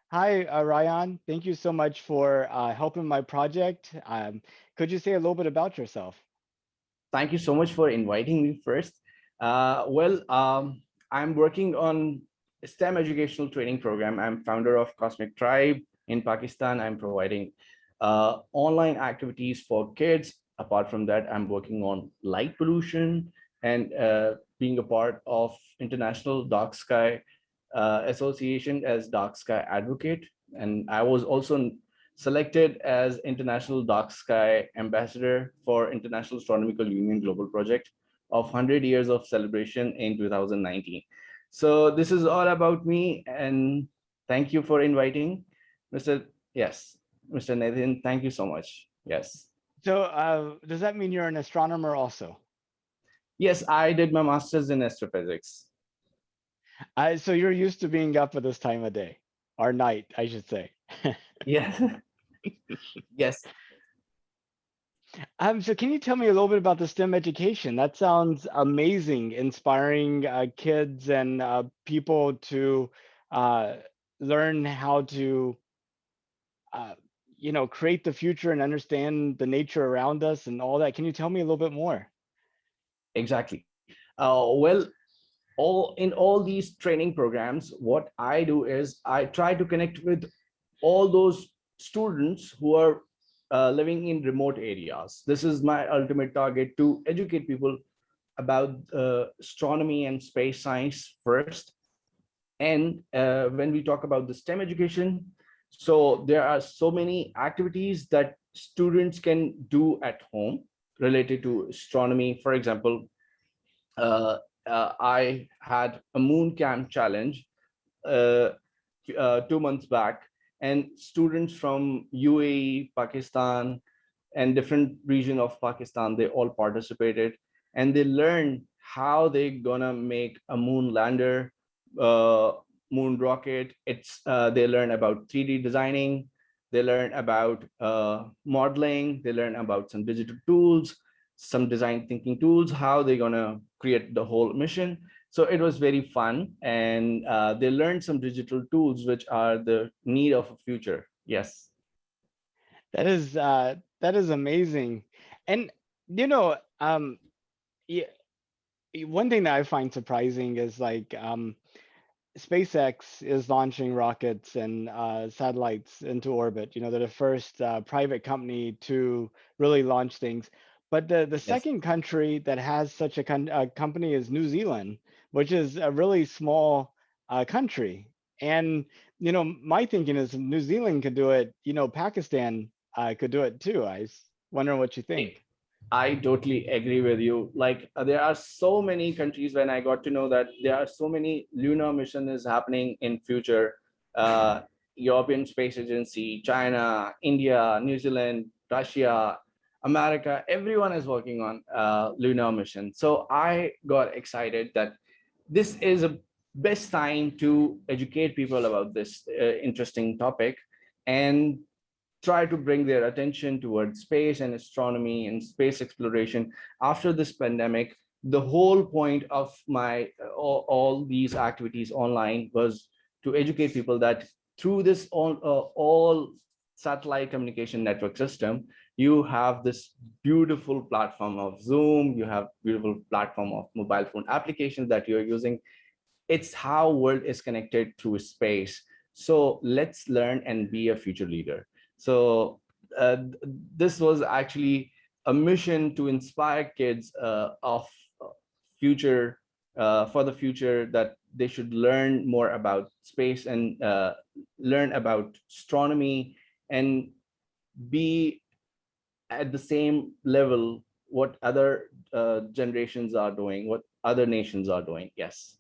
Hi, Rayan. Thank you so much for helping my project. Could you say a little bit about yourself? Thank you so much for inviting me first. I'm working on a STEM educational training program. I'm founder of Cosmic Tribe in Pakistan. I'm providing online activities for kids. Apart from that, I'm working on light pollution and being a part of International Dark Sky Association as Dark Sky Advocate. And I was also selected as International Dark Sky Ambassador for International Astronomical Union Global Project of 100 years of celebration in 2019. So this is all about me, and thank you for inviting, Mr. Yes, Mr. Nathan. Thank you so much. Yes. So, does that mean you're an astronomer also? Yes, I did my master's in astrophysics. So you're used to being up at this time of day or night, I should say. Yes. Yes. So can you tell me a little bit about the STEM education? That sounds amazing, inspiring kids and people to uh, learn how to uh, create the future and understand the nature around us and all that. Can you tell me a little bit more? Exactly. All in all these training programs, what I do is I try to connect with all those students who are living in remote areas. This is my ultimate target, to educate people about astronomy and space science first. And when we talk about the STEM education, so there are so many activities that students can do at home related to astronomy. For example, uh, I had a moon camp challenge uh, 2 months back, and students from UAE, Pakistan, and different region of Pakistan, they all participated, and they learned how they're gonna make a moon lander, uh, moon rocket. They learn about 3D designing, they learn about modeling, they learn about some digital tools, some design thinking tools, how they're gonna create the whole mission. So it was very fun, and they learned some digital tools which are the need of a future. Yes. That is amazing. And you know, yeah, one thing that I find surprising is like SpaceX is launching rockets and satellites into orbit. They're the first private company to really launch things. But the Yes. second country that has such a company is New Zealand, which is a really small country. And my thinking is if New Zealand could do it. Pakistan could do it too. I was wondering what you think. I totally agree with you. Like there are so many countries, when I got to know that there are so many lunar mission is happening in future. Uh, European Space Agency, China, India, New Zealand, Russia, America, everyone is working on lunar mission. So I got excited that this is a best time to educate people about this interesting topic, and try to bring their attention towards space and astronomy and space exploration after this pandemic. The whole point of my all these activities online was to educate people that through this all satellite communication network system, you have this beautiful platform of Zoom, you have beautiful platform of mobile phone applications that you're using. It's how world is connected through space. So let's learn and be a future leader. So uh, this was actually a mission to inspire kids of future, for the future, that they should learn more about space and learn about astronomy, and be at the same level what other generations are doing, what other nations are doing. Yes.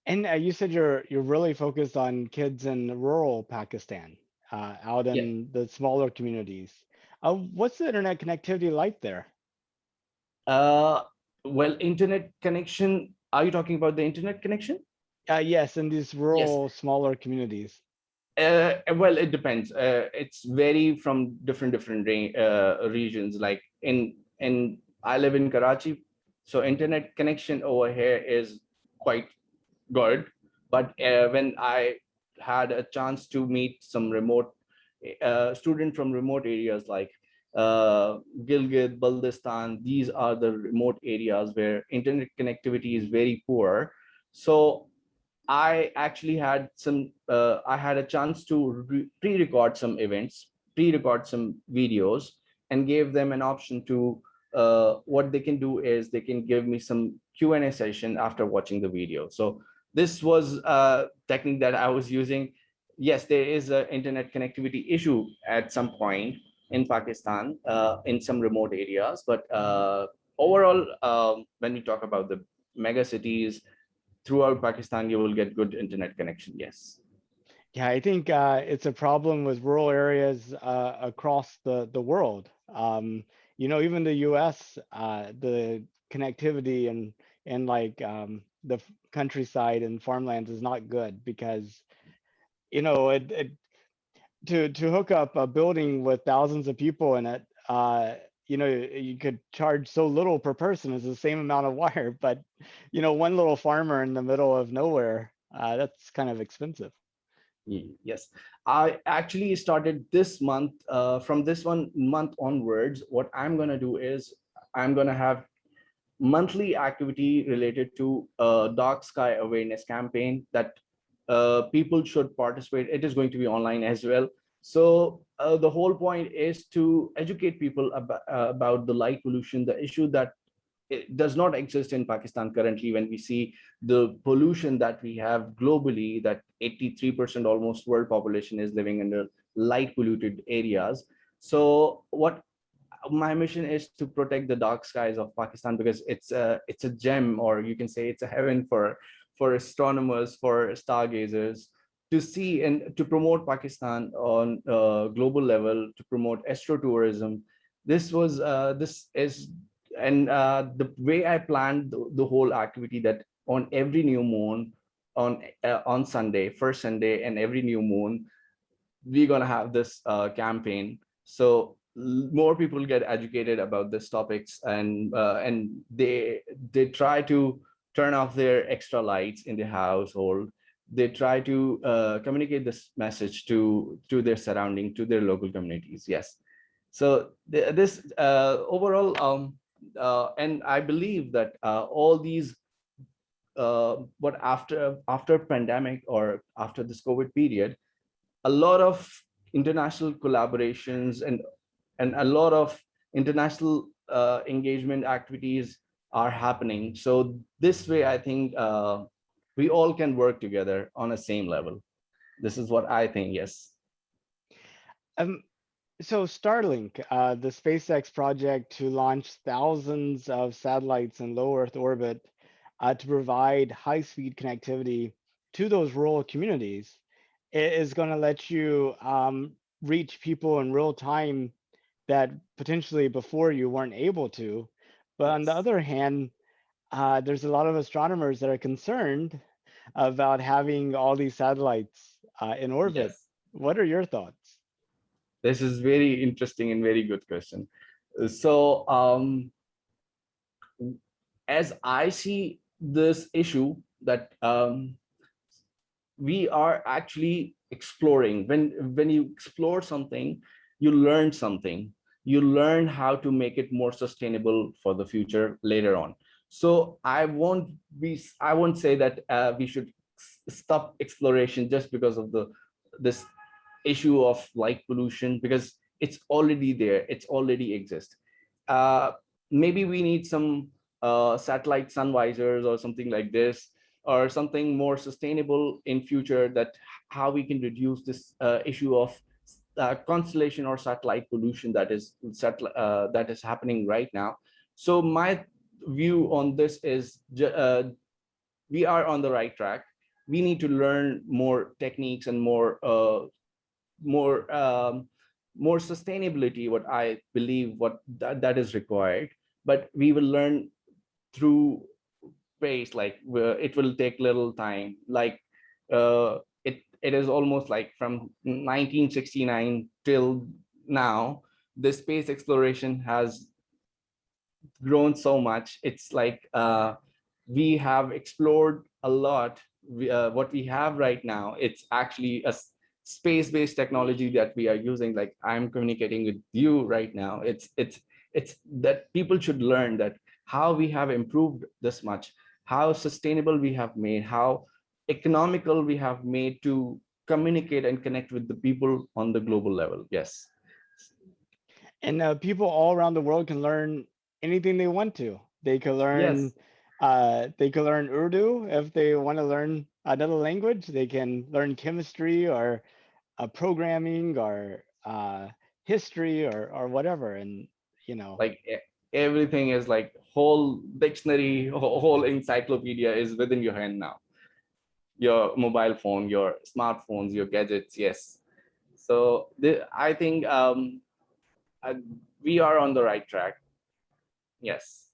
And you said you're really focused on kids in rural Pakistan, out Yeah. in the smaller communities. What's the internet connectivity like there? Uh, well, internet connection. Are you talking about the internet connection? Yes, in these Yes. rural, smaller communities. Well, it depends. It's vary from different regions. Like in I live in Karachi, so internet connection over here is quite good. But when I had a chance to meet some remote student from remote areas like Gilgit, Baltistan. These are the remote areas where internet connectivity is very poor. So I actually had some, I had a chance to pre-record some events, pre-record some videos, and gave them an option to, what they can do is they can give me some Q&A session after watching the video. So this was a technique that I was using. Yes, there is an internet connectivity issue at some point in Pakistan, in some remote areas, but overall, when we talk about the mega cities, throughout Pakistan, you will get good internet connection. Yes. Yeah, I think it's a problem with rural areas across the world. Even the U.S., the connectivity and like the countryside and farmlands is not good because it to hook up a building with thousands of people in it, you could charge so little per person as the same amount of wire, but one little farmer in the middle of nowhere, that's kind of expensive. Yes, I actually started this month. From this one month onwards, what I'm gonna do is I'm gonna have monthly activity related to dark sky awareness campaign that people should participate. It is going to be online as well. So the whole point is to educate people about the light pollution, the issue that it does not exist in Pakistan currently. When we see the pollution that we have globally, that 83% almost world population is living under light polluted areas. So what my mission is to protect the dark skies of Pakistan, because it's a gem, or you can say it's a heaven for astronomers, for stargazers, to see and to promote Pakistan on global level, to promote astrotourism. This is, and the way I planned the whole activity, that on every new moon, on Sunday, first Sunday, and every new moon, we're gonna have this campaign. So more people get educated about these topics, and they try to turn off their extra lights in the household. They try to communicate this message to their surrounding, to their local communities. Yes. So this overall, and I believe that all these, but after pandemic, or after this COVID period, a lot of international collaborations and a lot of international engagement activities are happening. So this way, I think we all can work together on a same level. This is what I think. Yes. Um, so Starlink, the SpaceX project to launch thousands of satellites in low Earth orbit to provide high-speed connectivity to those rural communities, is going to let you reach people in real time that potentially before you weren't able to. But on the Yes. other hand, there's a lot of astronomers that are concerned about having all these satellites in orbit. Yes. What are your thoughts? This is very interesting and very good question. So as I see this issue, that we are actually exploring. When you explore something, you learn something. You learn how to make it more sustainable for the future later on. So I won't say that we should stop exploration just because of this issue of light pollution, because it's already there, it's already exists. uh, Maybe we need some satellite sun visors or something like this, or something more sustainable in future, that how we can reduce this issue of constellation or satellite pollution that is happening right now. So my view on this is, we are on the right track. We need to learn more techniques and more more sustainability, what I believe, that is required. But we will learn through pace. Like it will take little time. Like it is almost like from 1969 till now, the space exploration has grown so much. It's like we have explored a lot, what we have right now, it's actually a space-based technology that we are using. Like I'm communicating with you right now. It's that people should learn that how we have improved this much, how sustainable we have made, how economical we have made to communicate and connect with the people on the global level. Yes. And people all around the world can learn anything they want to. Yes. They could learn Urdu if they want to learn another language. They can learn chemistry or programming or history or whatever. And you know, Like everything is like whole dictionary, whole encyclopedia is within your hand now. Your mobile phone, your smartphones, your gadgets. Yes. So I think uh, we are on the right track. Yes.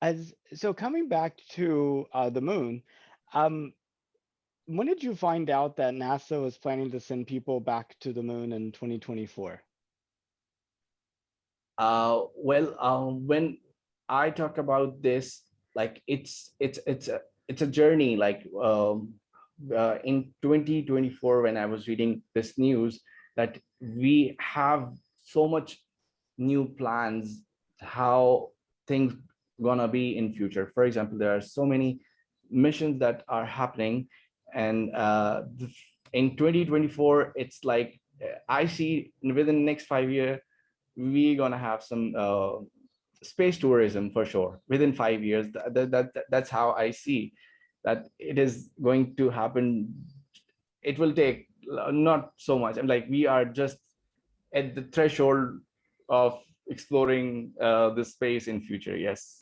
as so coming back to the moon, um, when did you find out that NASA was planning to send people back to the moon in 2024? When I talk about this, like it's a journey. Like in 2024, when I was reading this news, that we have so much new plans, how things gonna be in future. For example, there are so many missions that are happening, and in 2024, it's like I see within the next 5 years we're gonna have some space tourism for sure within 5 years. That's how I see that it is going to happen. It will take not so much. I'm like we are just at the threshold of exploring the space in future. Yes.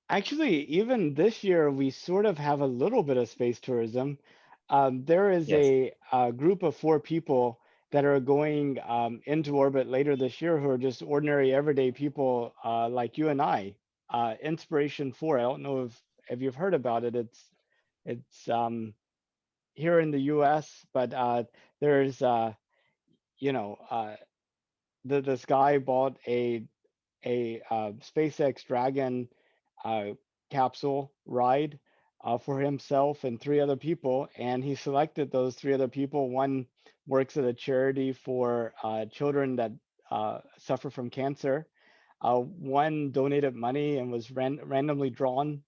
Actually, even this year, we sort of have a little bit of space tourism. There is Yes. a group of 4 people that are going into orbit later this year who are just ordinary, everyday people like you and I. Inspiration 4. I don't know if you've heard about it. It's here in the U.S., but there's you know this guy bought a SpaceX Dragon uh, capsule ride for himself and 3 other people, and he selected those 3 other people. One works at a charity for children that suffer from cancer. One donated money and was randomly drawn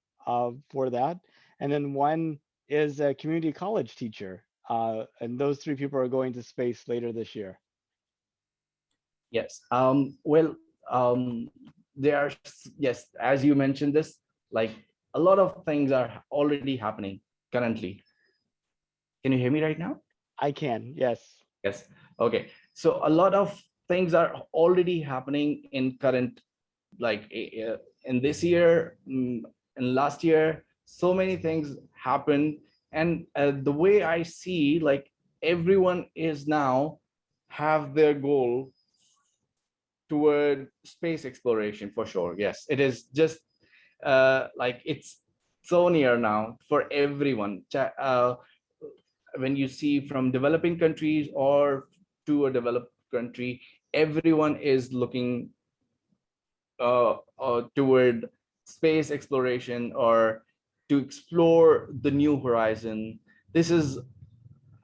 for that, and then one is a community college teacher. And those 3 people are going to space later this year. Yes. There are, yes, as you mentioned this, like a lot of things are already happening currently. Can you hear me right now? I can, yes. Yes. Okay. So a lot of things are already happening in current, like in this year, and last year. So many things happened, and the way I see, like everyone is now have their goal toward space exploration for sure. Yes, it is just like it's so near now for everyone. When you see from developing countries or to a developed country, everyone is looking toward space exploration or to explore the new horizon. This is,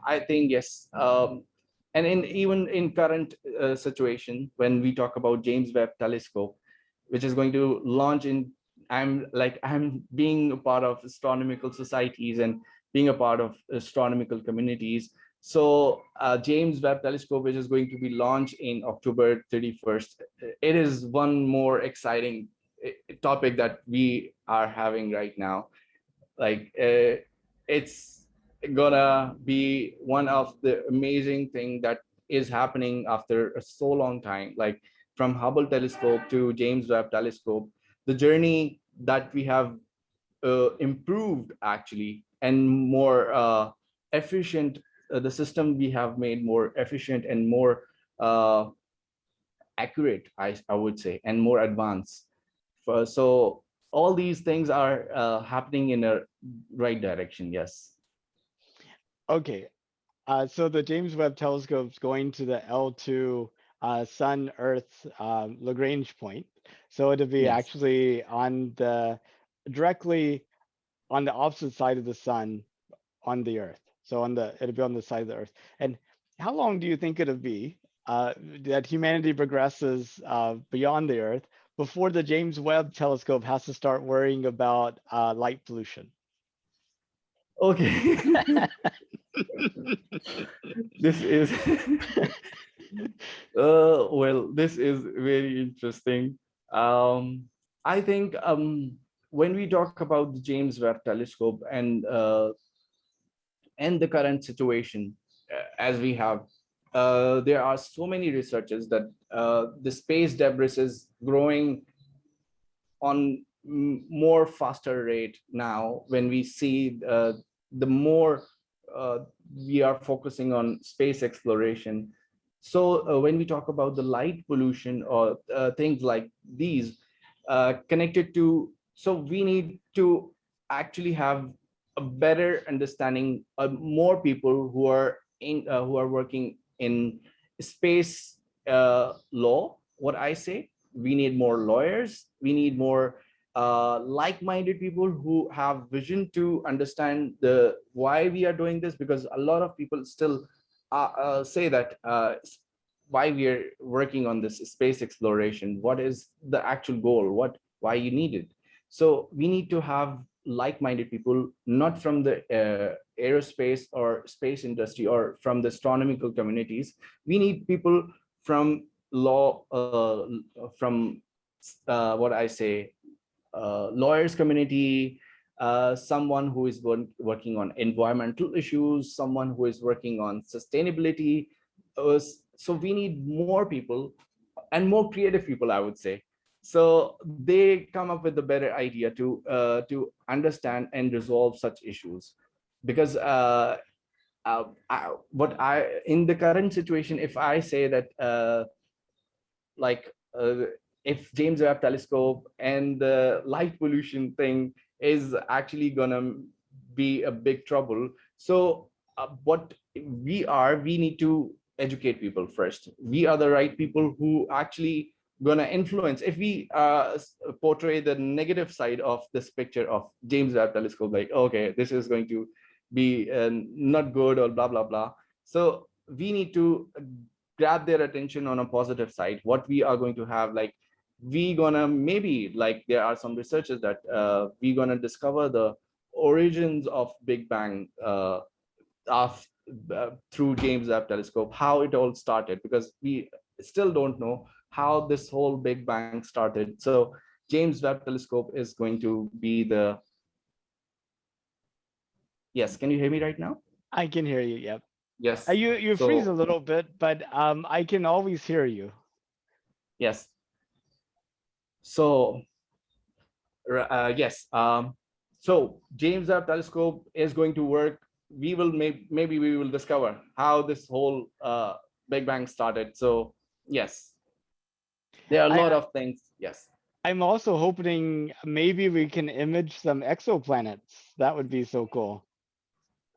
I think, yes. And in even in current situation, when we talk about James Webb Telescope, which is going to launch in, I'm being a part of astronomical societies and being a part of astronomical communities. So James Webb Telescope, which is going to be launched in October 31st, it is one more exciting topic that we are having right now. Like it's gonna be one of the amazing thing that is happening after a so long time, like from Hubble telescope to James Webb telescope, the journey that we have improved actually and more efficient, the system we have made more efficient and more uh, accurate, I would say, and more advanced. So all these things are happening in a right direction. Yes. Okay, so the James Webb Telescope's going to the L2 Sun Earth Lagrange point. So it'll be Yes. actually on the directly on the opposite side of the sun on the Earth. So it'll be on the side of the Earth. And how long do you think it'll be that humanity progresses beyond the Earth before the James Webb Telescope has to start worrying about light pollution? Okay. This is well, this is very interesting. Um, I think when we talk about the James Webb Telescope and the current situation as we have, there are so many researchers that the space debris is growing on more faster rate now when we see the more uh, we are focusing on space exploration. So when we talk about the light pollution or things like these connected to, so we need to actually have a better understanding, more people who are working in space law. What I say, we need more lawyers, we need more like-minded people who have vision to understand the why we are doing this, because a lot of people still say that why we are working on this space exploration, what is the actual goal, what why you need it. So we need to have like-minded people, not from the aerospace or space industry or from the astronomical communities. We need people from law, from what I say, lawyers community, someone who is working on environmental issues, someone who is working on sustainability. So we need more people and more creative people, I would say. So they come up with a better idea to understand and resolve such issues, because what I in the current situation, if I say that like if James Webb Telescope and the light pollution thing is actually gonna be a big trouble. So what we need to educate people first. We are the right people who actually gonna influence. If we portray the negative side of this picture of James Webb Telescope, like, okay, this is going to be not good or blah blah blah. So we need to grab their attention on a positive side. What we are going to have, like, we gonna maybe, like, there are some researchers that we gonna discover the origins of Big Bang of through James Webb Telescope, how it all started, because we still don't know how this whole Big Bang started. So James Webb Telescope is going to be the, yes, can you hear me right now? I can hear you. Yep. Yes. You freeze a So little bit, but I can always hear you. yes. So yes. So James Webb Telescope is going to work. We will maybe we will discover how this whole Big Bang started. So yes, there are a I lot of things. Yes, I'm also hoping maybe we can image some exoplanets. That would be so cool.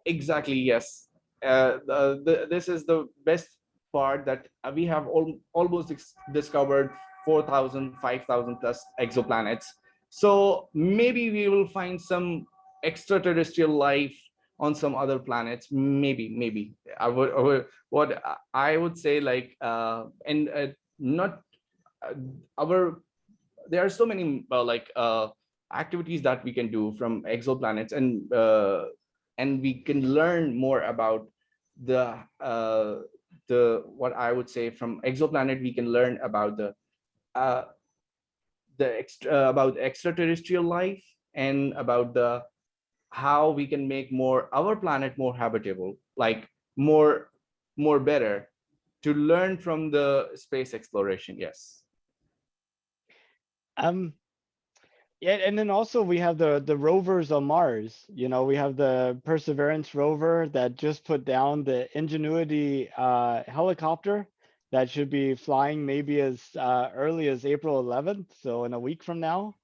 exactly. Yes, this is the best part, that we have almost discovered 4,000, 5,000 plus exoplanets. So maybe we will find some extraterrestrial life on some other planets. Maybe what I would say, like, and not our there are so many activities that we can do from exoplanets, and we can learn more about the what I would say, from exoplanet we can learn about uh, about extraterrestrial life, and about the how we can make more our planet more habitable, like more better, to learn from the space exploration. Yes. Um, yeah, and then also we have the rovers on Mars. You know, we have the Perseverance rover that just put down the Ingenuity helicopter that should be flying maybe as early as April 11th, so in a week from now.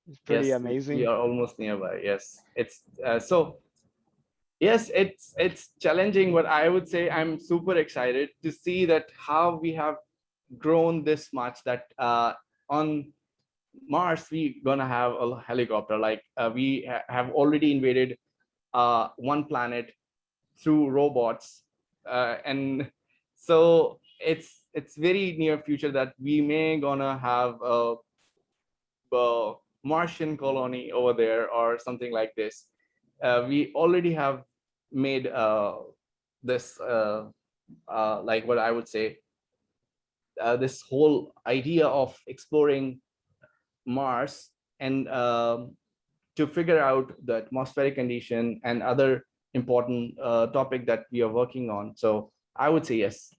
It's pretty Yes, we amazing. are almost nearby. Yes, it's so. Yes, it's challenging, but I would say I'm super excited to see that how we have grown this much. That on Mars, we gonna have a helicopter. Like we have already invaded one planet through robots, and so it's very near future that we may gonna have a Martian colony over there or something like this. We already have made this like what I would say, this whole idea of exploring Mars, and to figure out the atmospheric condition and other important topic that we are working on. So I would say yes,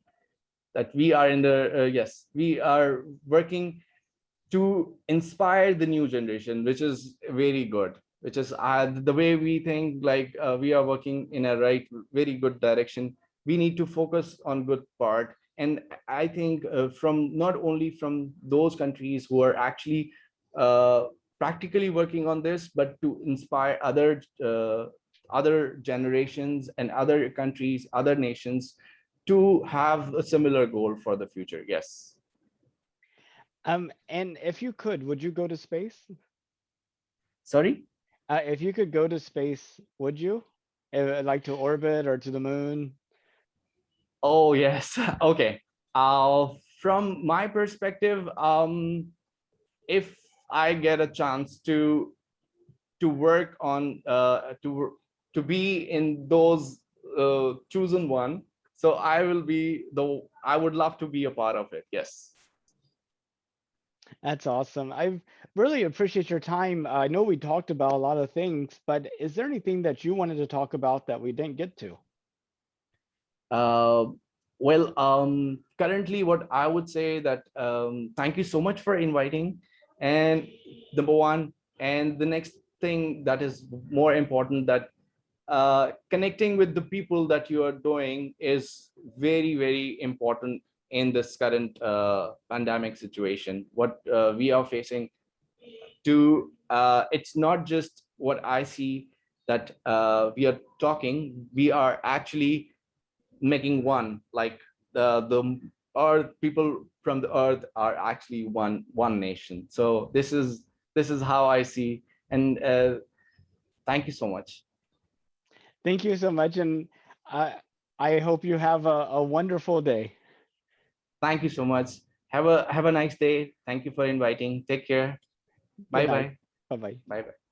that we are in the yes, we are working to inspire the new generation, which is very good. Which is the way we think, like we are working in a right, very good direction. We need to focus on good part, and I think from not only from those countries who are actually uh, practically working on this, but to inspire other generations and other countries, other nations, to have a similar goal for the future. Yes. And if you could, would you go to space? Sorry. If you could go to space, would you? Like to orbit or to the moon? Oh yes. Okay. From my perspective, if I get a chance to work on to be in those chosen one, so I will be the. I would love to be a part of it. Yes. That's awesome. I really appreciate your time. I know we talked about a lot of things, but is there anything that you wanted to talk about that we didn't get to? Uh, well, currently, what I would say that thank you so much for inviting, and number one, and the next thing that is more important, that connecting with the people that you are doing is very, very important in this current pandemic situation. What we are facing, to it's not just what I see, that we are talking, we are actually making one, like the earth, people from the earth are actually one nation. So this is how I see. And thank you so much. Thank you so much, and I I hope you have a wonderful day. Thank you so much. Have a nice day. Thank you for inviting. Take care. Good Bye night. bye. Bye bye. Bye bye.